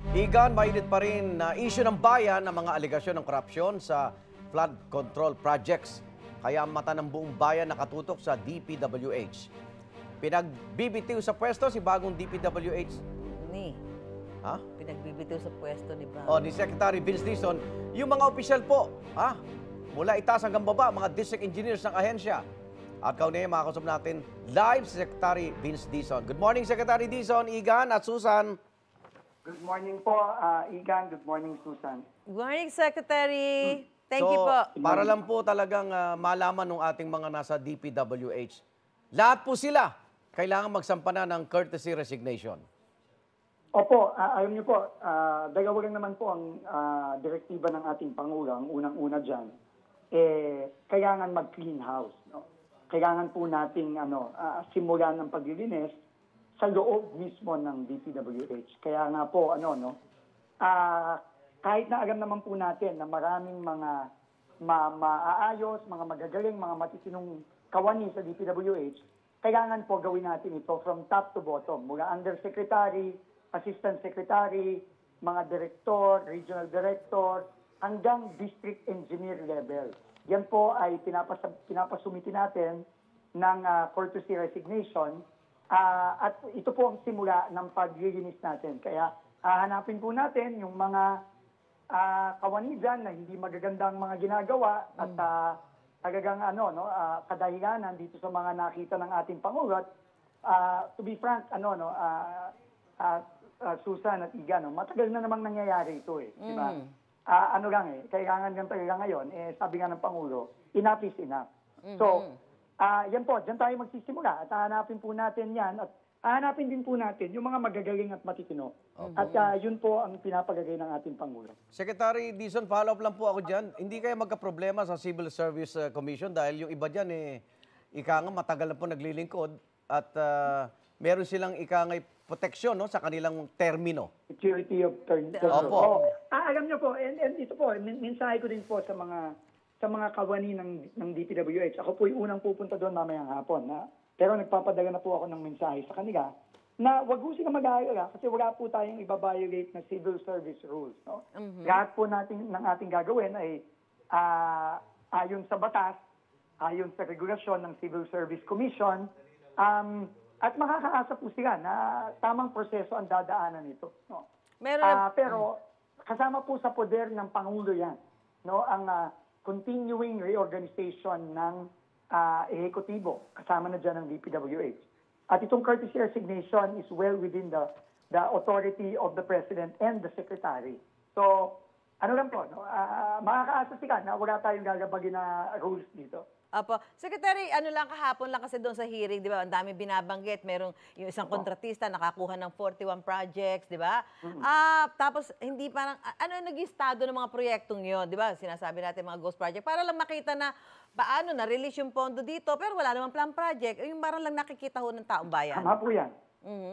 Igan, mainit pa rin na issue ng bayan ng mga aligasyon ng korupsyon sa flood control projects. Kaya ang mata ng buong bayan nakatutok sa DPWH. Pinagbibitiw sa pwesto si bagong DPWH. Ni, Ha? pinagbibitiw sa pwesto ni Bang. O, ni Secretary Vince Dizon, yung mga opisyal po, mula itaas hanggang baba, mga district engineers ng ahensya. At kaunay, makakasap natin live si Secretary Vince Dizon. Good morning, Secretary Dizon, Igan at Susan. Good morning po, Igan. Good morning, Susan. Good morning, Secretary. Thank you po. Para lang po talagang malaman ng ating mga nasa DPWH, lahat po sila kailangan magsampa na ng courtesy resignation. Opo, alam niyo po, dalawa lang naman po ang direktiba ng ating Pangulo. Ang unang-una dyan, kailangan mag-clean house. No? Kailangan po nating simulan ng paglilinis sa loob mismo ng DPWH. Kaya nga po, kahit na alam naman po natin na maraming mga maaayos, mga magagaling, mga matitinong kawani sa DPWH, kailangan po gawin natin ito from top to bottom. Mula undersecretary, assistant secretary, mga director, regional director, hanggang district engineer level. Yan po ay pinapasumiti natin ng courtesy resignation. At ito po ang simula ng paglilinis natin. Kaya hahanapin po natin yung mga kawani dyan na hindi magagandang mga ginagawa at talagang kadahilanan dito sa mga nakita ng ating Pangulo. To be frank, Susan at Igan, matagal na namang nangyayari ito eh. Diba? Kailangan lang talaga ngayon, sabi nga ng Pangulo, enough is enough. So, yan po, dyan tayo magsisimula at hahanapin po natin yan at hahanapin din po natin yung mga magagaling at matitino. At yun po ang pinapagagay ng ating Pangulo. Secretary Dizon, follow up lang po ako dyan. Hindi kayo magka-problema sa Civil Service Commission dahil yung iba dyan, ika nga matagal na po naglilingkod at meron silang ika nga proteksyon sa kanilang termino. Security of term. Opo. Alam niyo po, and ito po, mensahe ko din po sa mga kawani ng DPWH. Ako po yung unang pupunta doon mamayang hapon. Pero nagpapadala na po ako ng mensahe sa kanila na wag po sila mag-aalala kasi wala po tayong ibabiolate na civil service rules. No? Lahat po ng ating gagawin ay ayon sa batas, ayon sa regulasyon ng Civil Service Commission, at makakaasa po sila na tamang proseso ang dadaanan nito. No? Pero kasama po sa poder ng Pangulo yan, no? Ang continuing reorganization ng ehekutibo, kasama na dyan ng DPWH. At itong courtesy resignation is well within the authority of the President and the Secretary. So, ano lang po, makakaasa sila na wala tayong gagabagin na rules dito. Apo. Secretary, kahapon lang kasi doon sa hearing, di ba? Ang dami binabanggit. Merong yung isang kontratista nakakuha ng 41 projects, di ba? Tapos, hindi parang, naging estado ng mga proyektong yun, di ba? Sinasabi natin mga ghost project. Para lang makita na paano na-release yung pondo dito, pero wala namang plan project. Yung parang lang nakikita ho ng taong bayan. Tama po yan.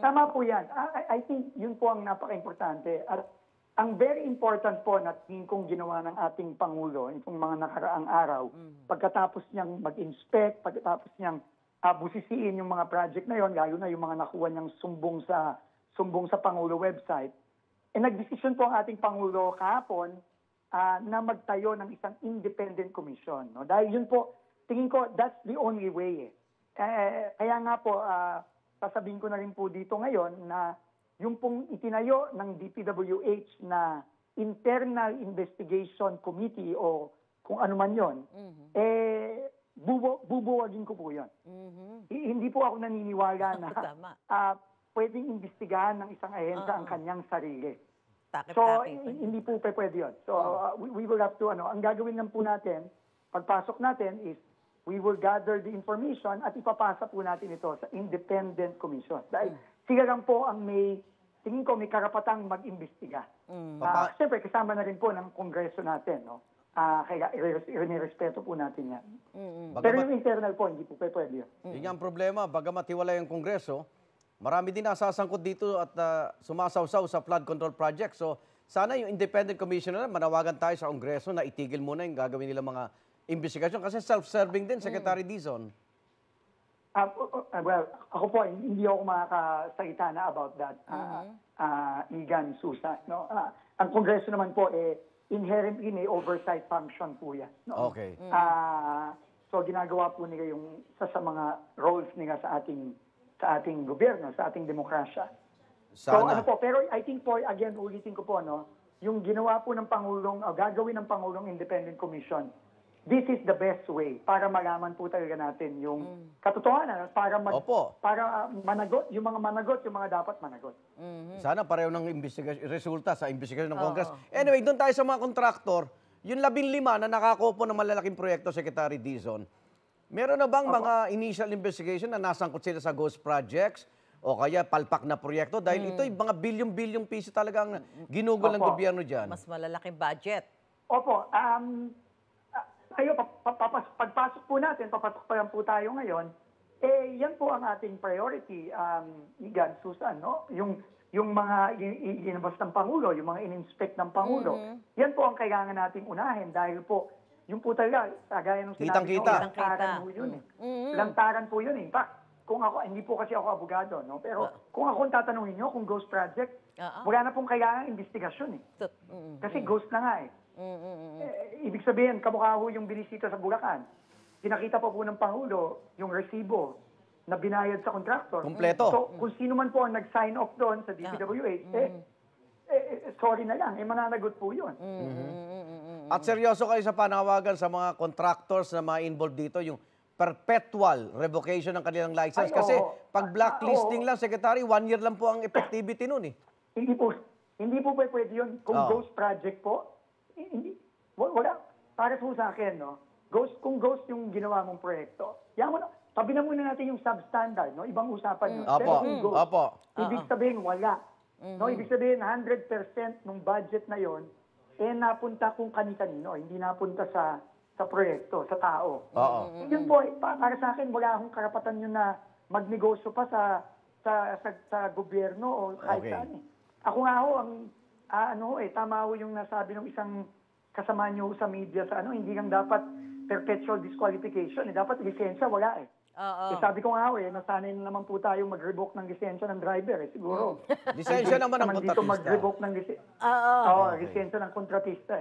Tama po yan. I think yun po ang napaka-importante. At ang very important po na tingin kong ginawa ng ating Pangulo itong mga nakaraang araw, pagkatapos niyang mag-inspect, pagkatapos niyang busisiin yung mga project na yon, lalo na yung mga nakuha niyang sumbong sa Pangulo website, nagdesisyon po ang ating Pangulo kahapon na magtayo ng isang independent commission. No? Dahil yun po, tingin ko, that's the only way. Kaya nga po, sasabihin ko na rin po dito ngayon na yung pong itinayo ng DPWH na Internal Investigation Committee o kung ano man yon, bubuwagin ko po yon. Hindi po ako naniniwala na pwedeng imbestigahan ng isang ahensya ang kanyang sarili. So, hindi po pwede yun. So, we will have to, ang gagawin lang po natin, pagpasok natin is, we will gather the information at ipapasa po natin ito sa independent commission. Dahil sila lang po ang tingin ko may karapatang mag-imbestiga. Siyempre, kasama na rin po ng Kongreso natin. No? Kaya inirespeto po natin yan. Pero yung internal po, hindi po pwede yun. Yun ang problema, bagamat hiwalay ang Kongreso, marami din nasasangkot dito at sumasawsaw sa flood control project. So, sana yung independent commissioner, manawagan tayo sa Kongreso na itigil muna yung gagawin nila mga investigasyon. Kasi self-serving din, Secretary Dizon. Well, ako po, hindi ako makakasalita na about that, Igan, Susan. No? Ang Kongreso naman po, inherently may oversight function po yan. No? Okay. So ginagawa po nila yung isa sa mga roles nila sa ating gobyerno, sa ating demokrasya. So Sana. ano po, pero I think po, again, ulitin ko po, no, yung ginawa po ng Pangulong, gagawin ng Pangulong Independent Commission, this is the best way para malaman po talaga natin yung katotohanan, para Opo. para managot, yung mga dapat managot. Sana pareho ng resulta sa investigasyon ng Congress. Anyway, doon tayo sa mga kontraktor. Yung 15 na nakakopo ng malalaking proyekto, Secretary Dizon, meron na bang mga initial investigation na nasangkot sila sa ghost projects o kaya palpak na proyekto? Dahil ito'y mga bilyong-bilyong piso talagang ginugol ng Opo. gobyerno dyan. Mas malalaking budget. Opo, pagpasok po natin, papasok pa lang po tayo ngayon, yan po ang ating priority, Igan, Susan, no? Yung mga inabas ng Pangulo, yung mga in-inspect ng Pangulo, yan po ang kailangan nating unahin dahil po, yung po talaga, gaya ng sinabi Kitang-kita. nyo, lantaran po yun Lantaran po yun. In fact, kung ako, hindi po kasi ako abogado, no? Pero kung ako tatanungin nyo kung ghost project, wala na pong kailangan investigasyon Kasi ghost na nga ibig sabihin, kamukha ho yung binisita sa Bulacan. Pinakita pa po ng Pangulo yung resibo na binayad sa kontraktor. Kompleto. So, kung sino man po ang nag-sign off doon sa DPWH, sorry na lang, mananagot po yun. At seryoso kayo sa panawagan sa mga contractors na mga involved dito, yung perpetual revocation ng kanilang license. Ay, Kasi oo. pag blacklisting lang, Secretary, 1 year lang po ang effectivity nun Hindi po pwede yun. Kung ghost project po, wala. Para po sa akin, no? Kung ghost yung ginawa mong proyekto, tabi na muna natin yung substandard, no? Ibang usapan yun. Opo. Pero kung ghost, Opo. ibig sabihin wala. No, ibig sabihin 100% ng budget na yon napunta kung kani-kanino, hindi napunta sa proyekto, sa tao. Oo. Yun po, para sa akin, wala akong karapatan yun na magnegosyo pa sa gobyerno o kahit Okay. saan. Ako nga ho, tama ho yung nasabi ng isang kasama nyo sa media sa hindi lang dapat perpetual disqualification. Dapat lisensya, wala sabi ko nga nasanay na naman po tayo mag-revoke ng lisensya ng driver. Siguro. Lisensya naman ng dito kontratista. mag-revoke ng lisensya ng kontratista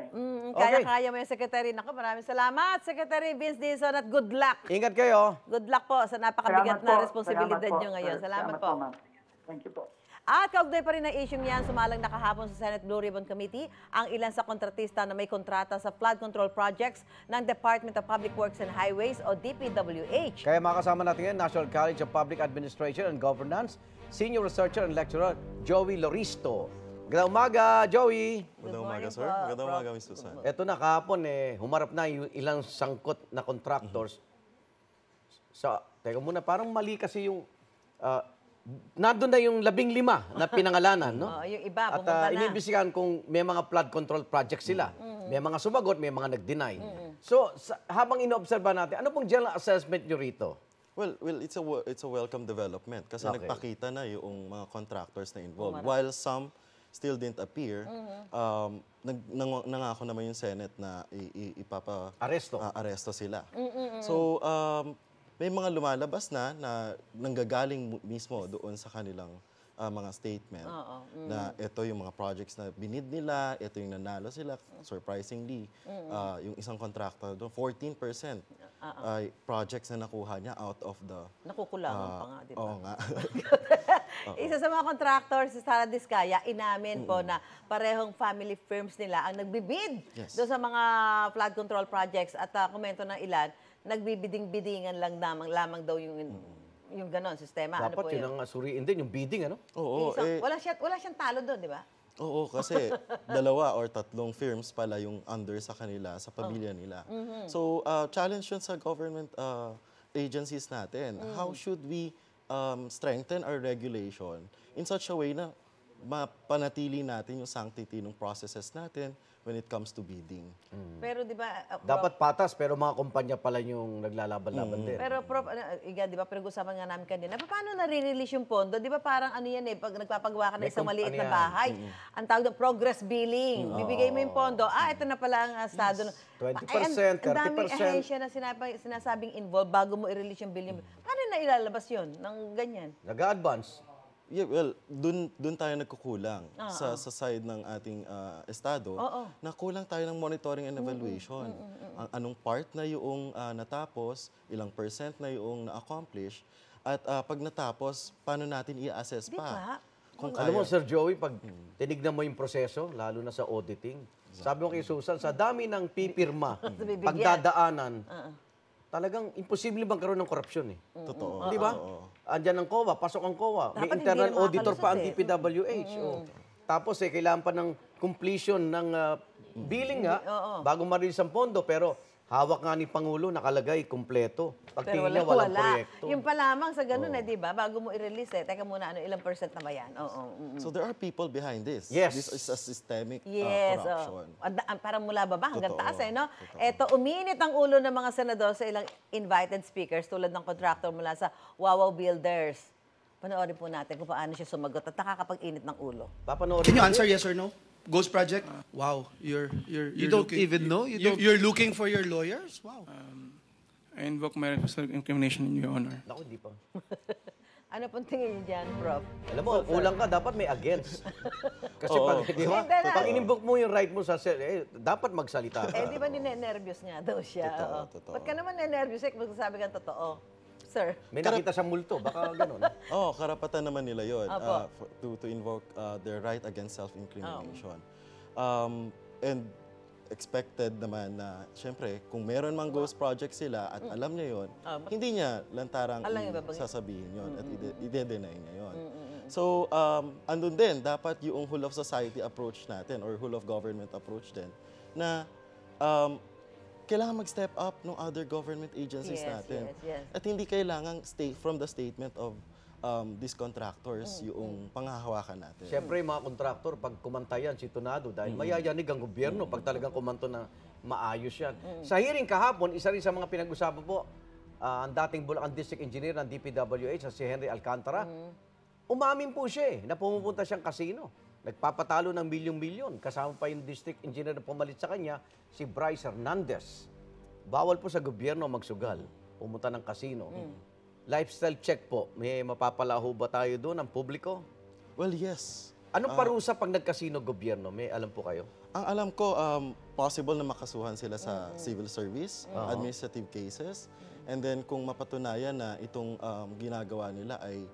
Kaya-kaya mo yung Secretary. Naku, maraming salamat, Secretary Vince Dizon, at good luck. Ingat kayo. Good luck po sa napakabigat Salamat na po. responsibilidad Salamat po, nyo ngayon. sir. Salamat po. ma'am. Thank you po. At kaugnay pa rin ng isyong yan, sumalang nakahapon sa Senate Blue Ribbon Committee ang ilan sa kontratista na may kontrata sa flood control projects ng Department of Public Works and Highways o DPWH. Kaya makasama natin ngayon, National College of Public Administration and Governance, Senior Researcher and Lecturer, Joey Loristo. Magandang umaga, Joey. Magandang umaga, morning sir. po, Magandang Prof. umaga, Ms. Susan. Ito na kahapon, humarap na yung ilang sangkot na contractors. Teka muna, parang mali kasi yung... nandun na yung 15 na pinangalanan, no? Yung iba, At pumunta na. iniimbestigahan kung may mga flood control projects sila. May mga sumagot, may mga nag-deny. So, habang inoobserba natin, ano pong general assessment nyo rito? Well, it's a welcome development kasi Okay. nagpakita na yung mga contractors na involved. While some still didn't appear, nangako naman yung Senate na Aresto. sila. So, may mga lumalabas na nanggagaling mismo doon sa kanilang mga statement na ito yung mga projects na binid nila, ito yung nanalo sila, surprisingly. Yung isang contractor doon, 14% ay projects na nakuha niya out of the... Nakukulangan pa nga, di ba? Oo nga. Isa sa mga contractors sa Sara Diskaya, inamin po na parehong family firms nila ang nagbibid Yes. doon sa mga flood control projects at komento ng ilan, nagbibiding-bidingan lang lamang daw yung ganon sistema. Ano po Dapat yun ang suriin din, yung bidding, ano? Oo, wala siyang talo doon, di ba? Oo, kasi 2 or 3 firms pala yung under sa kanila, sa pamilya nila. So, challenge yun sa government agencies natin. How should we strengthen our regulation in such a way na mapanatili natin yung sanctity ng processes natin when it comes to bidding. Pero di ba, Dapat patas, pero mga kumpanya pala yung naglalaban-laban din. pero Prof, Iga, di ba, pinag-usapan nga namin kanina, paano nare-release yung pondo? Di ba parang ano yan pag nagpapagawa ka ng May isang maliit ano na yan. bahay, ang tawag doon, progress billing. Bibigay mo yung pondo, ito na pala ang estado. 20%, Ang daming 30%. ahensya na sinasabing involved bago mo i-release yung billing. Paano na ilalabas yun ng ganyan? Nag-advance. Yeah, well, dun tayo nagkukulang sa side ng ating estado na kulang tayo ng monitoring and evaluation. Anong part na yung natapos, ilang percent na yung na-accomplish, at pag natapos, paano natin i-assess Di pa? ba? Kung Alam mo, kaya. Sir Joey, pag tinignan mo yung proseso, lalo na sa auditing, sabi mo kay Susan, sa dami ng pipirma, bibigyan. pagdadaanan, talagang imposible bang karoon ng korupsyon eh. Totoo. Di ba? Oo. Andyan ang COA, pasok ang COA. May Dapat hindi internal na auditor pa ang makakalusot DPWH. Tapos kailangan pa ng completion ng billing nga bago ma-release ang pondo. Pero hawak nga ni Pangulo, nakalagay, kumpleto. Pag Pero tingin niya, walang proyekto. Yung pa lamang sa ganun di ba? Bago mo i-release teka muna, ilang percent na ba yan? So there are people behind this. Yes. This is a systemic Yes, corruption. Parang mula baba hanggang Totoo, taas no? totoo. Eto, uminit ang ulo ng mga senador sa ilang invited speakers tulad ng contractor mula sa Wawaw Builders. Panoorin po natin kung paano siya sumagot at nakakapag-init ng ulo. Papanoorin Can you natin. answer yes or no? Ghost project? Wow, you're You don't even know? You don't- You're looking for your lawyers? Wow. I invoke my right to incrimination in your honor. Naku, hindi pa. Ano pong tingin niyo dyan, Prof? Alam mo, kulang ka, dapat may against. Kasi pag, di ba? Hindi na. Pag in-invoke mo yung right mo sa dapat magsalita ka. Di ba ninenervyos nga daw siya? Totoo, Oo. totoo. Ba't ka naman ninenervyos kung magsasabi kang totoo? Sir? May nakita sa multo, baka gano'n. Karapatan naman nila yun Opo. to invoke their right against self-incrimination. And expected naman na, syempre, kung meron mang ghost project sila at alam niya yon, hindi niya lantarang Alam niya babangin. sasabihin yon at ide-deny niya yon. So, andun din, dapat yung whole of society approach natin or whole of government approach din na kailangan mag-step up ng other government agencies Yes, natin. yes. At hindi kailangan from the statement of these contractors yung panghahawakan natin. Siyempre, yung mga kontraktor, pag kumanta yan, si Tunado, dahil mayayanig ang gobyerno pag talagang kumanto na maayos yan. Sa hearing kahapon, isa rin sa mga pinag-usapan po, ang dating Bulacan District Engineer ng DPWH, si Henry Alcantara, umamin po siya na pumupunta siyang casino. Nagpapatalo ng milyon-milyon. Kasama pa yung district engineer na pumalit sa kanya, si Bryce Hernandez. Bawal po sa gobyerno magsugal. Pumunta ng casino. Lifestyle check po. May mapapalaho ba tayo doon ang publiko? Well, yes. Anong parusa pag nagkasino gobyerno? May alam po kayo? Ang alam ko, possible na makasuhan sila sa civil service, administrative cases, and then kung mapatunayan na itong ginagawa nila ay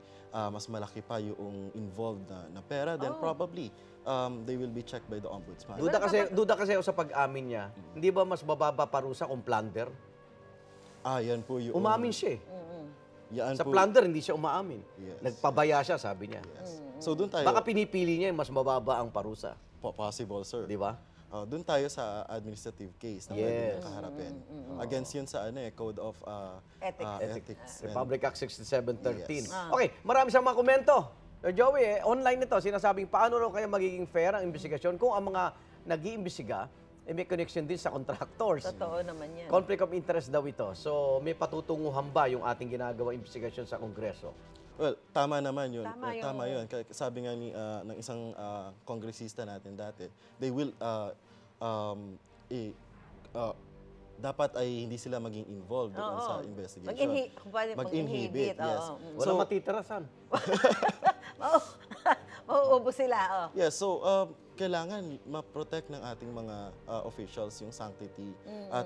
mas malaki pa yung involved na pera, then probably they will be checked by the ombudsman. Duda kasi ako sa pag-amin niya. Hindi ba mas bababa parusa kung plunder? Yan po yung... Umamin siya eh. Yan Sa po- plunder, hindi siya umaamin. Yes. Nagpabaya siya, sabi niya. Yes. So, doon tayo... Baka pinipili niya yung mas mababa ang parusa. Possible, sir. Di ba? Doon tayo sa administrative case na pwede Yes. niyang kaharapin. Against yun sa Code of Ethics. and- Republic Act 6713. Yes. Okay, marami siyang mga komento. Sir Joey, online nito, sinasabing paano raw kaya magiging fair ang investigasyon kung ang mga nag-iimbestiga may connection din sa contractors. Totoo naman yan. Conflict of interest daw ito. So, may patutunguhan ba yung ating ginagawa investigasyon sa Kongreso? Well, tama naman yun. Tama yung- Tama yun. Sabi nga ng isang kongresista natin dati, they will, dapat ay hindi sila maging involved doon sa investigation. Kung pwede Mag-inhibit, yes. Wala matitirasan. Mauubos sila, Yes, so kailangan ma-protect ng ating mga officials yung sanctity at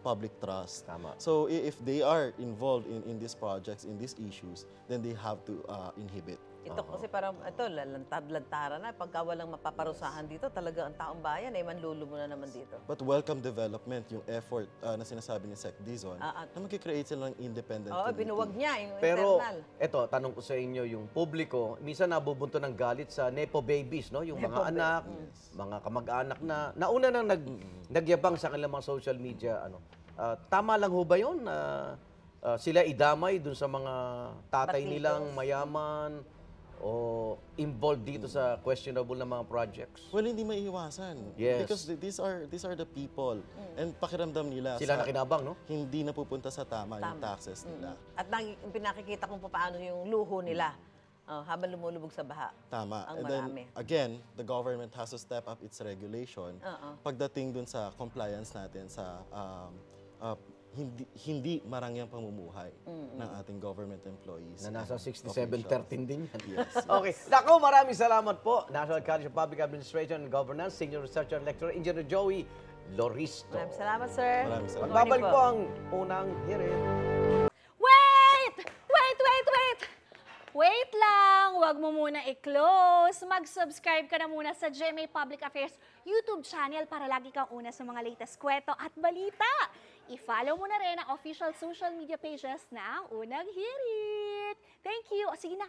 public trust. Tama. So if they are involved in these projects, in these issues, then they have to inhibit. Ito kasi parang, lantad-lantara na. Pagka walang mapaparusahan dito, talaga ang taong bayan ay manlulumo na naman dito. But welcome development, yung effort na sinasabi ni Sec Dizon, na mag-create sila ng independent Oo, committee. binuwag niya yung Pero, internal. eto, tanong ko sa inyo, yung publiko, minsan nabubunto ng galit sa Nepo babies, no? Yung mga anak, mga kamag-anak na, nauna nang nagyabang sa kanilang mga social media, tama lang ho ba yun? Sila idamay dun sa mga tatay Partidos. nilang mayaman, o involved dito sa questionable na mga projects? Well, hindi maiiwasan. Yes. Because these are the people. And pakiramdam nila Sila nakinabang, no? hindi napupunta sa tama yung taxes nila. At pinakikita kung paano yung luho nila habang lumulubog sa baha. Tama. Ang And then, marami. again, the government has to step up its regulation pagdating dun sa compliance natin sa hindi marangyang pamumuhay ng ating government employees. Na nasa and 67-13 din yan. Yes, yes. Okay. Nako, maraming salamat po. National College of Public Administration and Governance, Senior Researcher Lecturer, Engineer Joey Loristo. Maraming salamat, sir. Maraming salamat. Good morning Magbabalik po ang unang hearing. Wait! Wait, wait, wait! Wait lang! Huwag mo muna i-close. Mag-subscribe ka na muna sa GMA Public Affairs YouTube channel para lagi kang una sa mga latest kwento at balita. I-follow mo na rin ang official social media pages ng Unang Hirit. Thank you. O sige na,